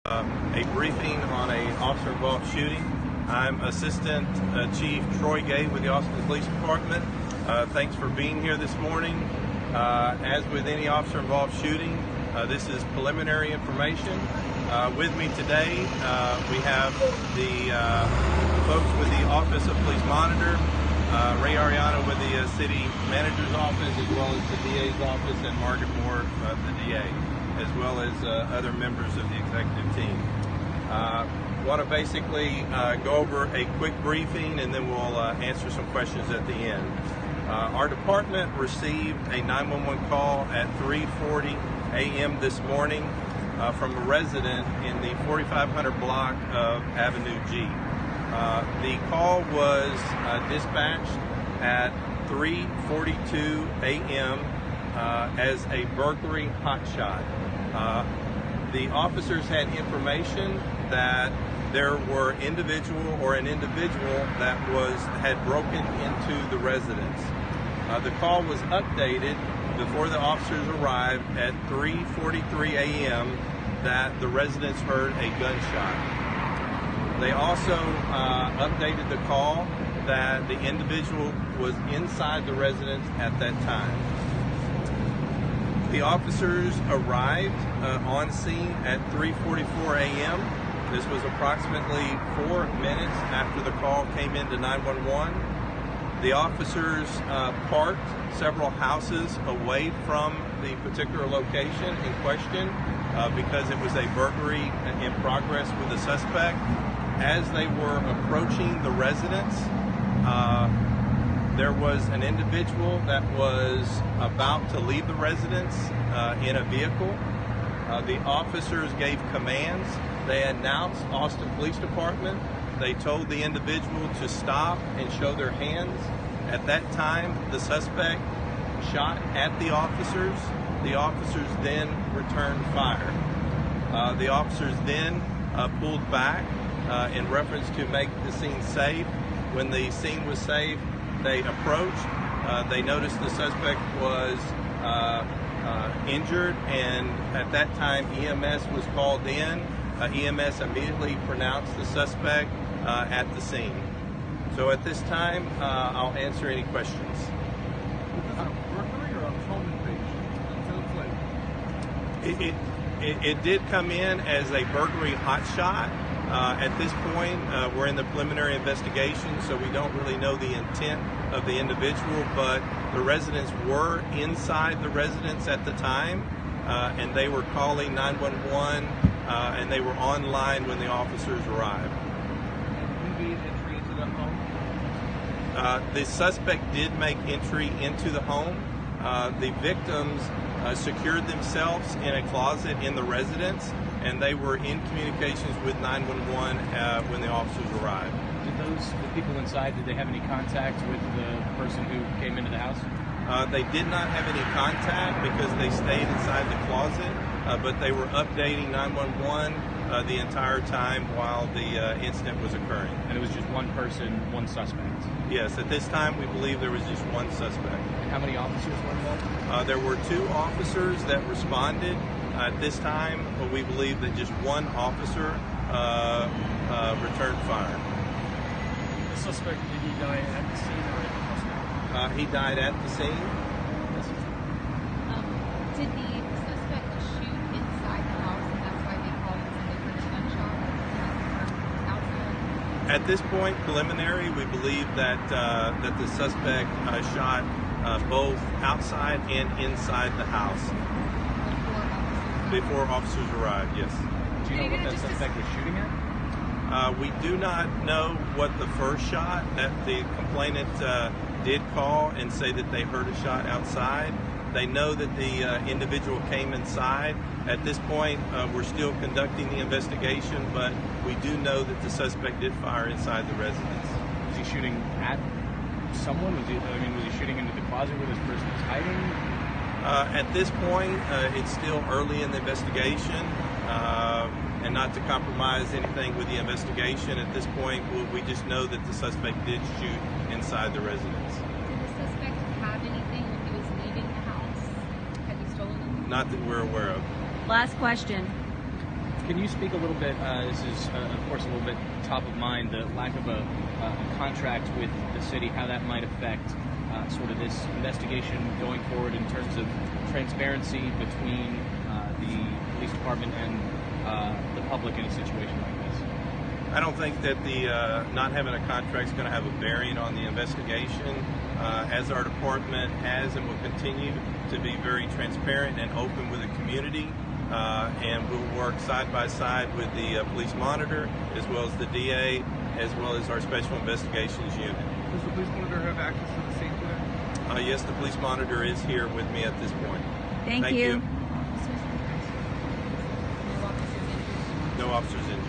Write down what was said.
A briefing on a officer-involved shooting. I'm Assistant Chief Troy Gay with the Austin Police Department. Thanks for being here this morning. As with any officer-involved shooting, this is preliminary information. With me today, we have the folks with the Office of Police Monitor, Ray Ariano with the City Manager's Office, as well as the DA's office, and Margaret Moore, the DA, as well as other members of the executive team. Want to basically go over a quick briefing, and then we'll answer some questions at the end. Our department received a 911 call at 3:40 a.m. this morning from a resident in the 4500 block of Avenue G. The call was dispatched at 3:42 a.m. As a burglary hotshot. The officers had information that there were an individual that had broken into the residence. The call was updated before the officers arrived at 3:43 a.m. that the residents heard a gunshot. They also updated the call that the individual was inside the residence at that time. The officers arrived on scene at 3:44 a.m. This was approximately 4 minutes after the call came into 911. The officers parked several houses away from the particular location in question because it was a burglary in progress with the suspect. As they were approaching the residence, there was an individual that was about to leave the residence in a vehicle. The officers gave commands. They announced Austin Police Department. They told the individual to stop and show their hands. At that time, the suspect shot at the officers. The officers then returned fire. The officers then pulled back in reference to make the scene safe. When the scene was safe, they approached. They noticed the suspect was injured, and at that time EMS was called in. EMS immediately pronounced the suspect at the scene. So at this time, I'll answer any questions. Was this a burglary or a home invasion? It did come in as a burglary hotshot. At this point, we're in the preliminary investigation, so we don't really know the intent of the individual, but the residents were inside the residence at the time, and they were calling 911, and they were online when the officers arrived. And who made entry into the home? The suspect did make entry into the home. The victims secured themselves in a closet in the residence, and they were in communications with 911 when the officers arrived. Did the people inside, did they have any contact with the person who came into the house? They did not have any contact because they stayed inside the closet, but they were updating 911 the entire time while the incident was occurring. And it was just one person, one suspect? Yes, at this time we believe there was just one suspect. And how many officers were involved? There were 2 officers that responded. At this time, we believe that just one officer returned fire. The suspect, did he die at the scene or at the hospital? He died at the scene. Did the suspect shoot inside the house, and that's why they called because they heard a gunshot outside? At this point, preliminary, we believe that that the suspect shot both outside and inside the house before officers arrived. Yes. Do you know what that suspect was shooting at? We do not know what the first shot. That the complainant did call and say that they heard a shot outside. They know that the individual came inside. At this point, we're still conducting the investigation, but we do know that the suspect did fire inside the residence. Was he shooting at someone? Was he shooting into the closet where this person was hiding? At this point, it's still early in the investigation, and not to compromise anything with the investigation. At this point, we just know that the suspect did shoot inside the residence. Did the suspect have anything when he was leaving the house? Had he stolen anything? Not that we're aware of. Last question. Can you speak a little bit, this is of course a little bit top of mind, the lack of a contract with the city, how that might affect sort of this investigation going forward in terms of transparency between the police department and the public in a situation like this? I don't think that the not having a contract is going to have a bearing on the investigation, as our department has and will continue to be very transparent and open with the community, and we'll work side by side with the police monitor as well as the DA as well as our special investigations unit. Does the police monitor have access to the scene today? Yes, the police monitor is here with me at this point. Thank you. No officers in.